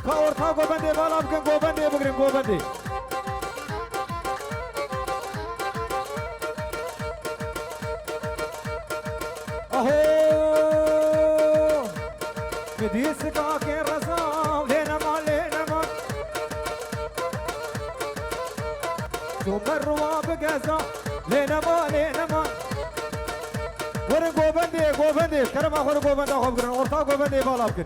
كاورتا قوبندي بالا بكن قوبندي بقرين قوبندي اهو مديسك اكين رسام لينا ما سوبر بقزا لينا ما ورن قوبندي كرم اخور قوبندي اخو بقرين اورتا قوبندي بالا بكن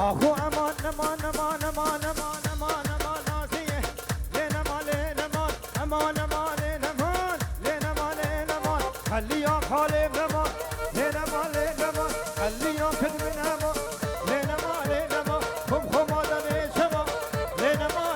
اخو امان ناسيه لينا ما امان لينا ما خليهم حالي بمان لينا ما خليهم كدمن امان لينا ما هم هذا شما لينا ما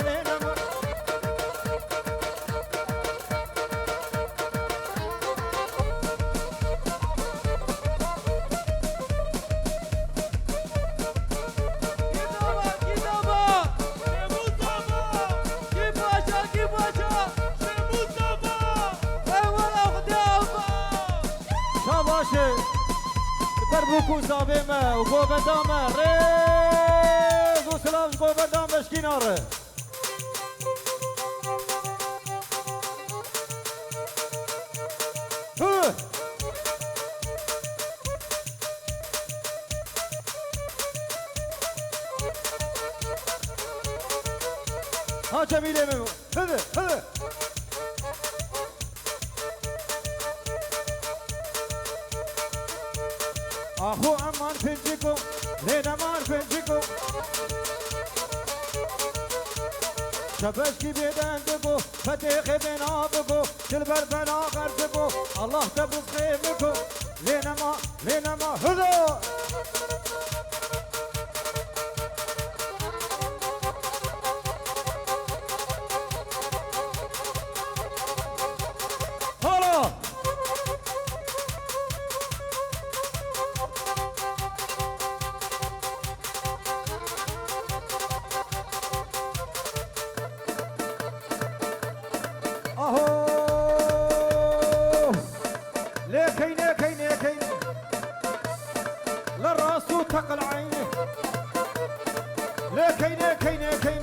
بربوكو زابيمه وقوبندامه ريز وسلام قوبندامه شكيناره ها جميله منو هذا اخو امان فنجيكو لينا مان فنجيكو شبشكي بيدن بكو فتيخ بنا بكو تلبر بنا غرزكو الله تبز خيمكو لينا ما هذا كيني للراسو تقل عيني لا كيني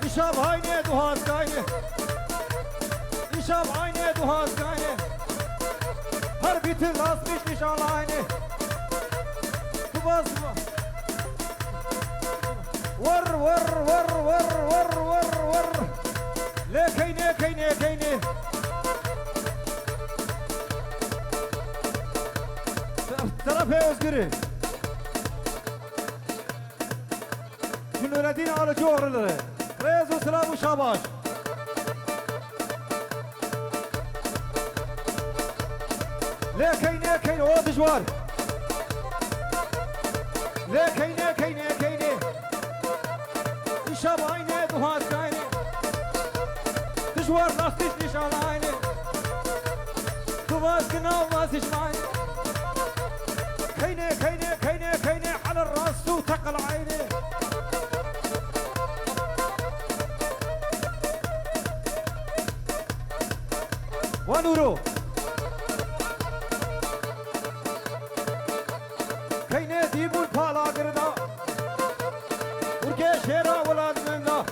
يشاب عيني دوهاز كايني يشاب عيني دوهاز كايني هر بيت الراس مش نشال عيني تباز ور لا كيني طرفه ازقري شنو ندين على جوهر له ريز وسلام وشاباش لا كيني هو دجوار لا كيني يشاب عيني دوهاز كايني دجوار لاستيش نشال عيني دوهاز كنا وماسيش معيني كيني على الراس وتقل عيني ونورو كيني ديبو البالا قرنا وركي شيرا ولاد منا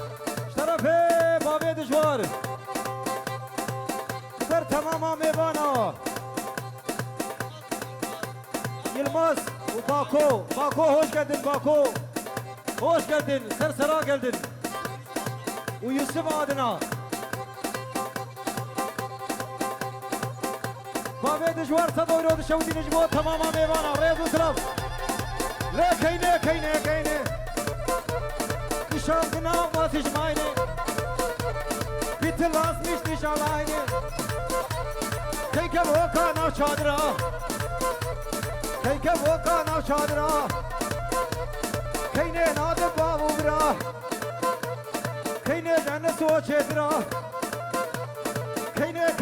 اشترفي بابي دجوار كبر تماما ميبانا يلماس وباكو hoş geldin Bako. Hoş geldin, Sersera geldin. و Yusuf adına. Bave dışvar sadoyro dışavdi necmo tamama mevana rezu selam. Le kayne. Nişanına vasiş mayne. Bitil asmış nişalayne. Keyke voka na çadıra. Keyke voka na çadıra. Kayne nadı bavura. Kayne cennet o çedira. Kayne.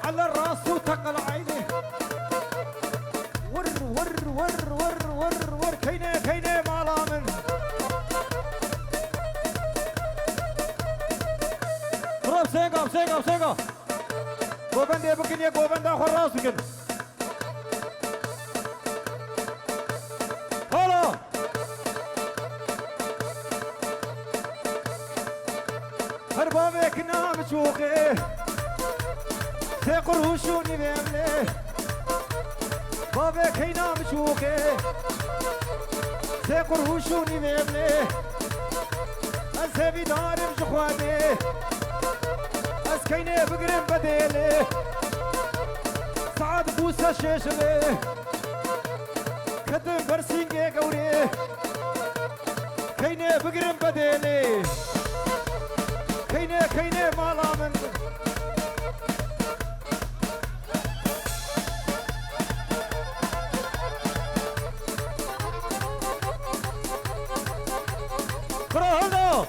على الراس وتقل عيني گوبند بکن یه گوبند آخر راست بکن حالا هر بابك نام شوقي تقروشوني بيملي بابك ينام شوقي تقروشوني بيملي أزهبي دارم جخواني أزكيني بقرم بديلي سعد بوسة شيشلي كدم برسينجي قوري كيني بقرم بديلي كيني مالا من كراهنا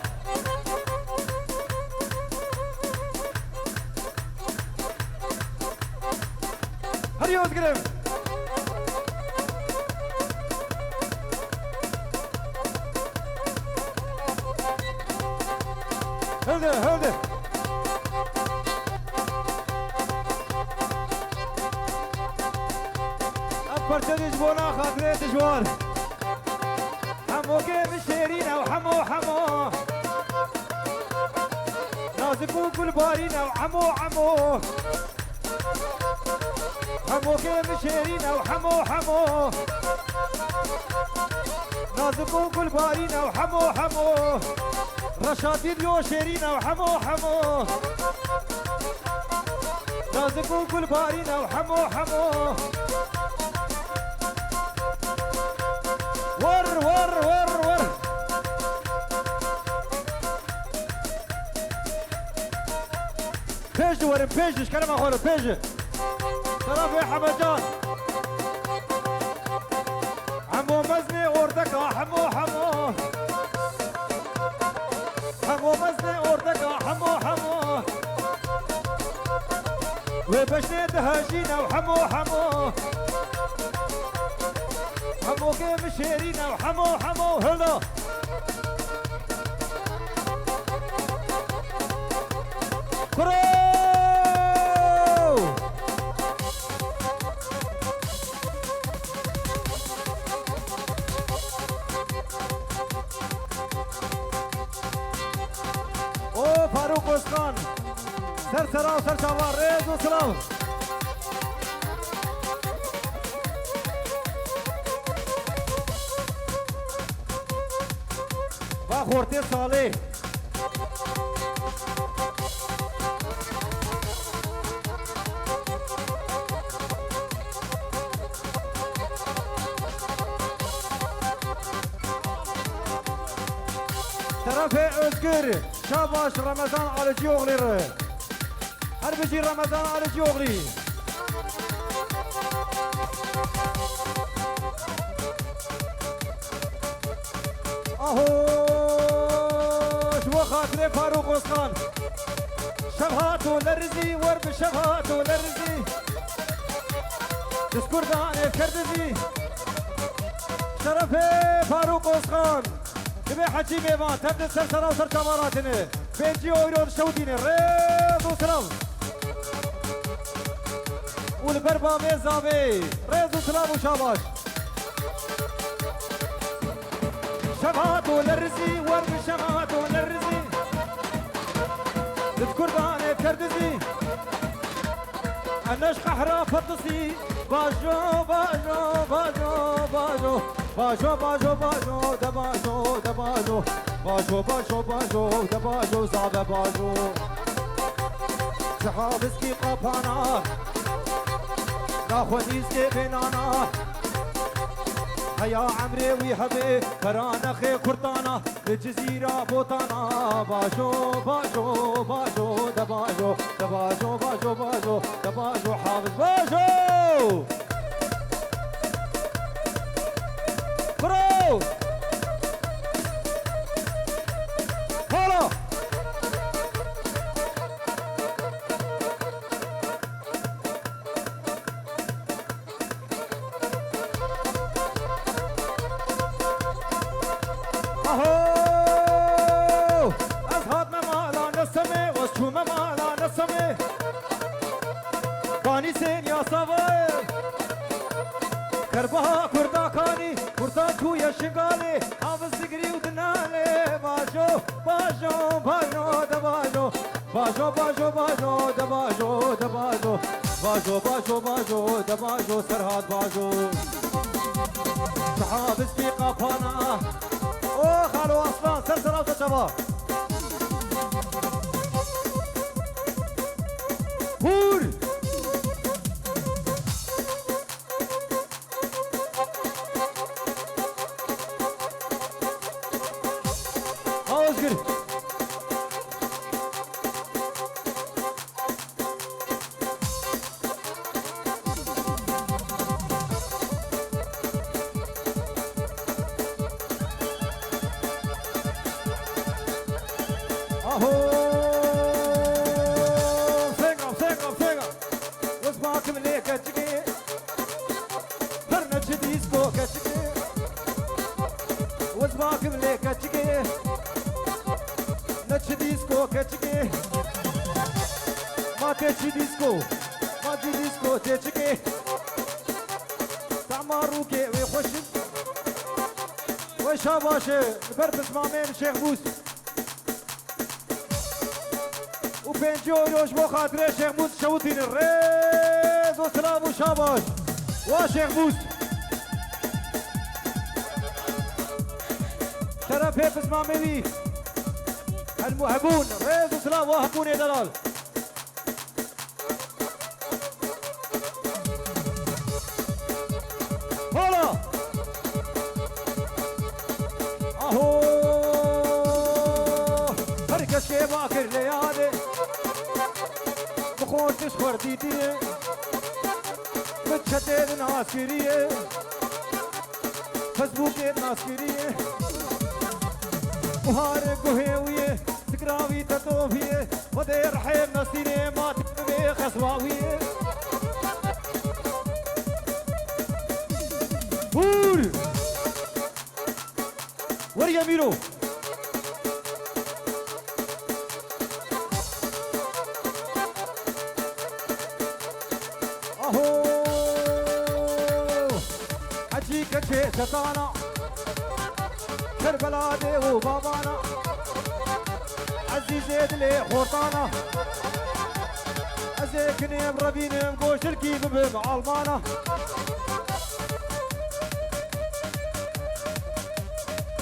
هريوز قرم هلده أبرت دجبونا خاطري دجوار حمو كيف الشيرين وحمو نازكو كل بارينا وحمو حمو كيف الشيرين وحمو نازكو كل بارينا وحمو رشادي اليو شيرينا وحمو نازكو كل بارينا وحمو ور بيج ورم بيج كلام اخر بيج طرف يا حمجان عمو مزني اوردك حمو مزني اوردك حمو وبشني دهجينا وحمو حمو كيف شيرينا وحمو هلا كرو او فاروق اسخان سرسرا و سرچاوار ريز و سلام با خورتی صالح طرف özgür شاباش رمضان على جيوغلي هر بجي رمضان على جيوغلي اهو شو خاطري فاروق اسخان شبهاتو لرزي ورب شبهاتو لرزي تذكر داني كردزي شرفي فاروق اسخان تبي حكي ميوان تبدأ سرسرة وسرسة مراتنا بيجي ويرون شوديني ريض وسلام والبربا ميزابي ريض وسلام وشاباش شبهاتو للرزي ورب شبهاتو للرزي تذكر داني كردزي انش قحرة فطسي باجو باجو باجو باجو باجو باجو باجو دباجو دباجو باجو باجو باجو دباجو زعبة باجو سحابسكي قبانا ناخذيسكي بنانا هيا عمري ويحبي فرانخي قرطانا الجزيرة بوطانا باجو باجو باجو دباجو دباجو باجو باجو دباجو حافظ باجو برو هلا اهو اصحاب ما مالا نسمي وشو ما مالا نسمي حسين يا صبايا كربها كردا كاني كردا تويا شقالي حافظ سقري ودنالي باجو باجو باجو دباجو باجو باجو باجو دباجو دباجو باجو باجو باجو دباجو سرهاد باجو صحاب سبيقة فانا اوه خالو اصلان سلسلة وتشباب هور اوزقر اهو وزباكم ليك اتشكي نتش ديسكو كتشكي ما تشي ديسكو ما تشي ديسكو تشكي تعمروكي ويخش وشاباشي بربس مامين شيخ بوس وبنجوريوش بو خاطري شيخ بوس شوتين الريز وسلام وشاباش وشيخ بوس ترى بيبس مامي المهبون ريز وسلام وهبون يا دلال هلا اهو هركش كي باكر ليالي بخون تشخور ديدي بتشتت ناس كريه فيسبوك ناس كريه بهار قهوية تقراوي تطوفية ودير حيل نسيني ما تبي خسواوية بور وريا ميرو اهو اجيك شيء شطانة كربلاء دي وبابانا عزيزي دلي خورطانا ازيكني بربيني مقوش الكيف بعلمانا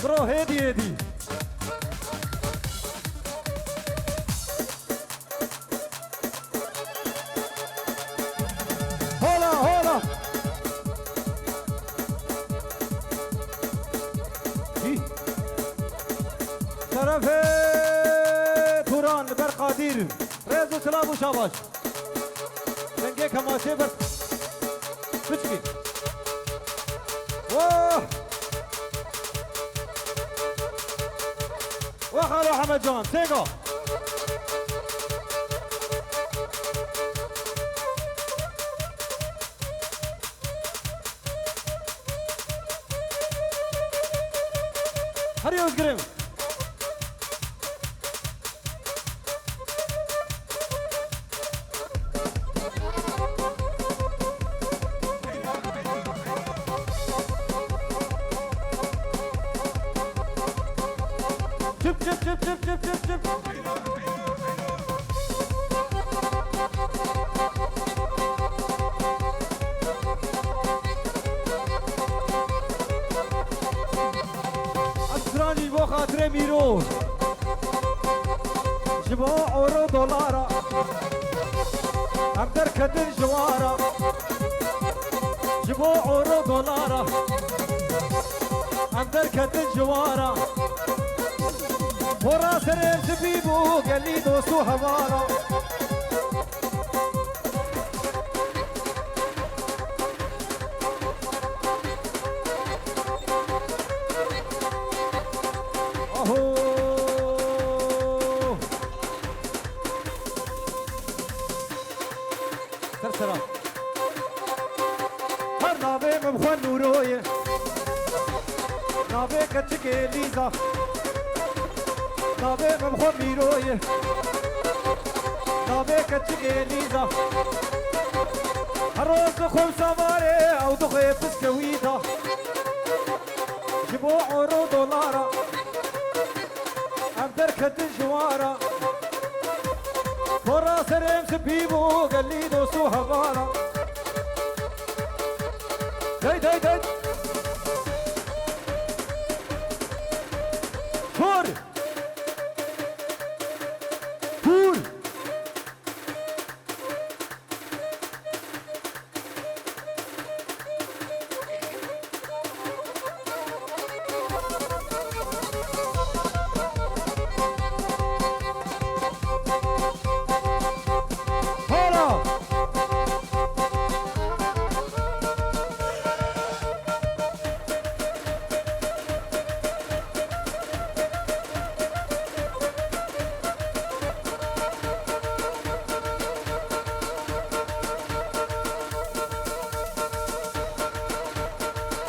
برو هيدي هيدي هولا هولا شرفي توران برقادير ريز وسلام وشاباش دنگه کماشه بر بچکی واه وخالو حمد جان سيقا هريوز قريم شوف شوف شوف شوف شوف شوف شوف اسراني بو خاطر ميرو جبو اورو دولارا هم در كدن جوارا جبو اورو دولارا هم در كدن جوارا ورا سرير سبيبو قال لي دوستو هوارا اهو سرسرة هر نابي مبخون نوروي نابي كتشكي ليزا نابي مبخون ميروي نابي كتشكي ليزا الروز خم سواري او دغي بسكويتا جيبوا عرو دولارا ام دركة الجوارة فرا سرم سبيبو قليدو سو هبارا داي داي داي فور فور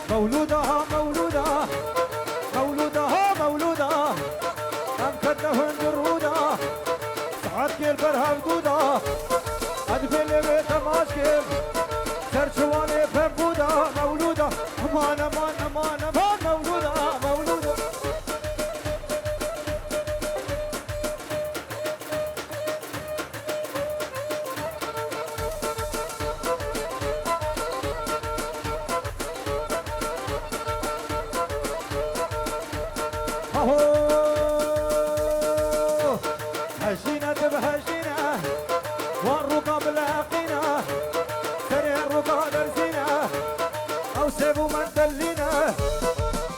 مولودها مولودها مولودها مولودها أم كدهن جرودها سعاد كير برها وجودها أدفل بيت ماشكل سرشواني فبودها مولودها أمان أمان أمان أمان مولودها مولودها هجينا تبهجينا والرقى بلاقينا سريع الرقى درسينا او سيبوا من دلينا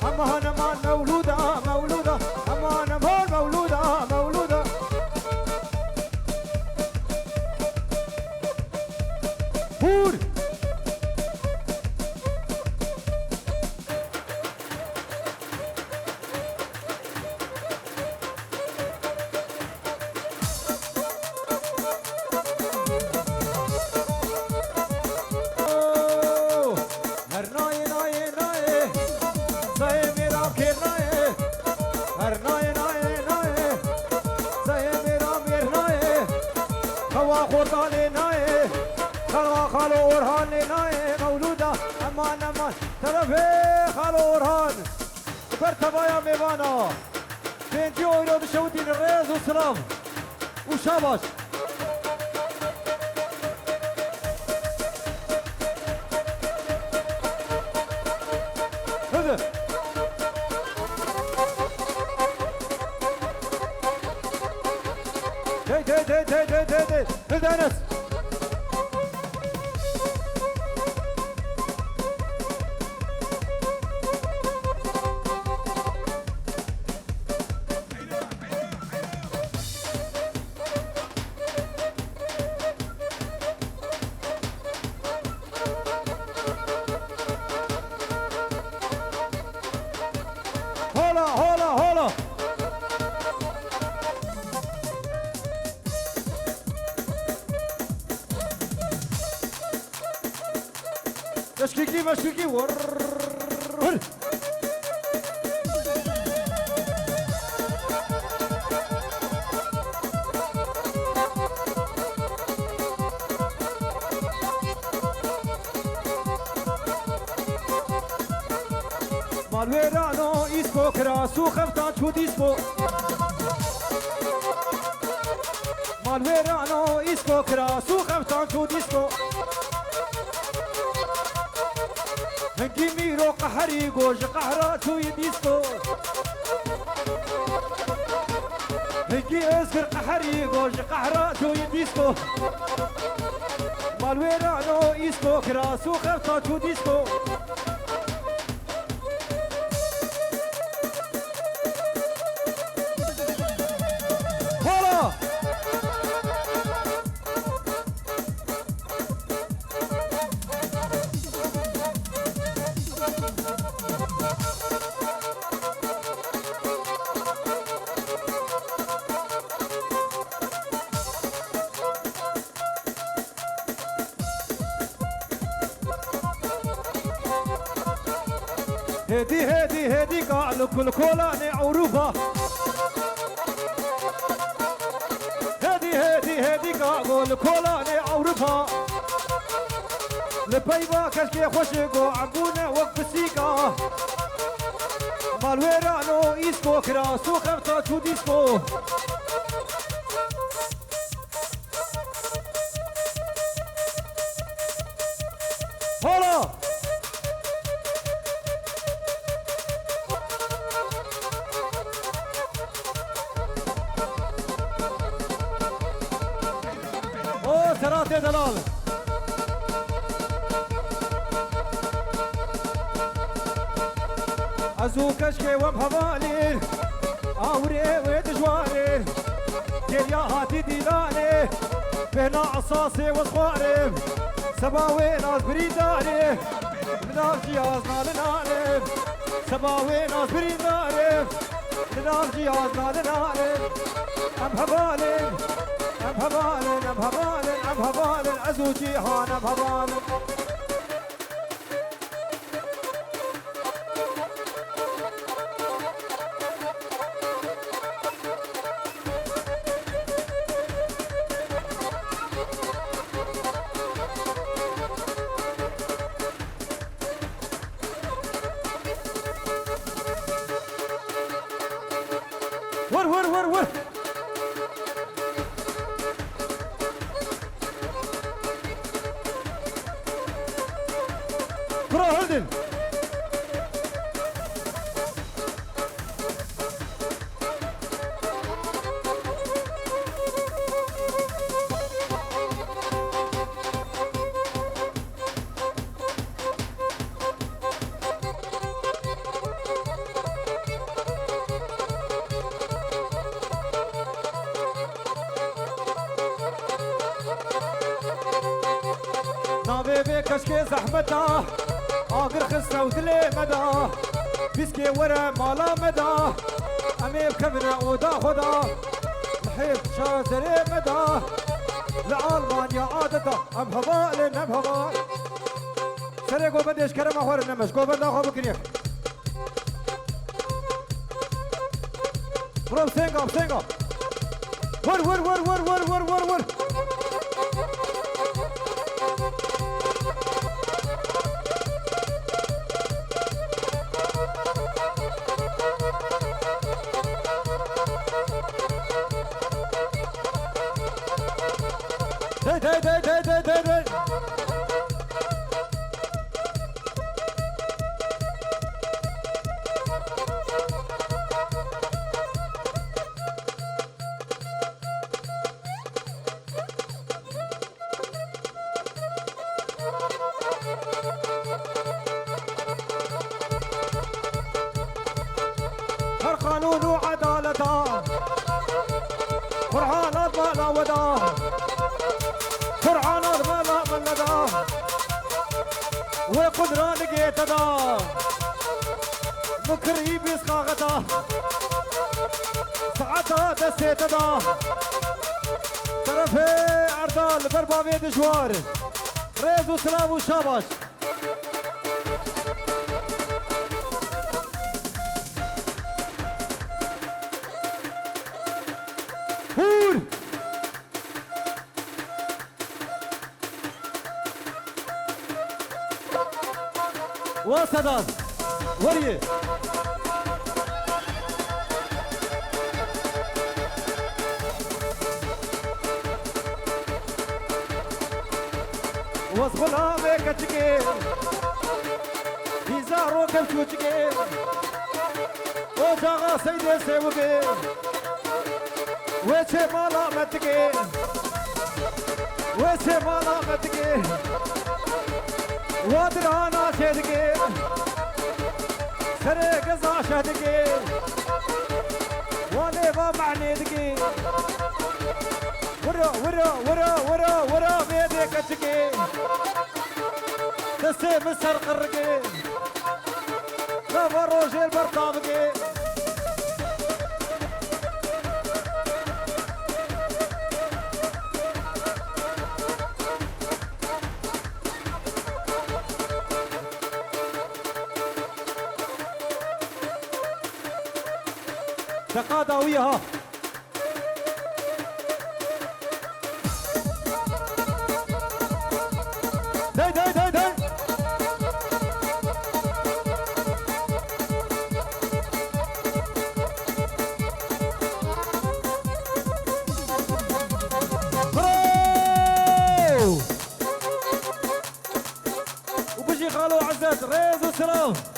امان امان مولودة مولودة امان امان مولودة مولودة هور خالو أورهان لناي مولودة أمان أمان ترفي خالو أورهان برتبا يا ميوانا بنتي أولاد شوتين الرئيس والسلام وشابش هذا هذا أنس مشكيكي ور مالويرانو إسكو كراسو خفتان شو ديسكو مالويرانو إسكو كراسو خفتان شو ديسكو هنجي ميرو قحري قوش قحراتو يديسكو هنجي اسكر قحري قوش قحراتو يديسكو مالويرانو إسكو كراسو خفتان شو ديسكو هدي قالوا كل كولاني عروبة هدي قالوا كولاني عروبة لبيبا كشكي خوشكو عبونا وقف سيكا مالويرانو إيسكو كراسو خمسة شو ديسكو هلا او سراتي دلال ازو كشكي ومهبالي اوري ويدجواري كيل يا هاتي ديلاني بين عصاصي واصخواري سباوي ناس بريداري ناس جيازنا لناري سباوي ناس بريداري ناس جيازنا لناري ام هبالي ام هبالي ام هبالي ام هبالي ازو جيهان ام هبالي ور ور ور ور برو هلدن نابي كشكي زحمتها آخر خسرة ودلي مدى بيسكي ورا مالا مدى أمي بكبرة ودا خدا نحيب شازري مدى لألمانيا عادتا أم هبال أم هبال سري قو بديش كرم أخور النمش قو بدا خو بكريك برو بسينغا بسينغا ور ور ور ور ور ور ور ور داي هر قانون وعدالته فرحان المالا ودا فرحان المالا من لدا وقدران لقيت دا مكري بيسقاغتا ساعتا دسيت دا طرفي عردال بربابي دجوار ريز وسلام وشاباش هور وسداد وريه وصلها بكتشكي بيزارو كمشوتشكي وجاغا سيدي سيوكي ويتشي مالا متكي ويتشي مالا متكي ودرانا شدكي سرق زا شدكي وليبا معنيدكي ورا ورا ورا ورا ورا بيدي كتكي دسي مسر قرقي لا بروجي البرطابكي تقاضى وياها داي داي داي داي ريز وشرف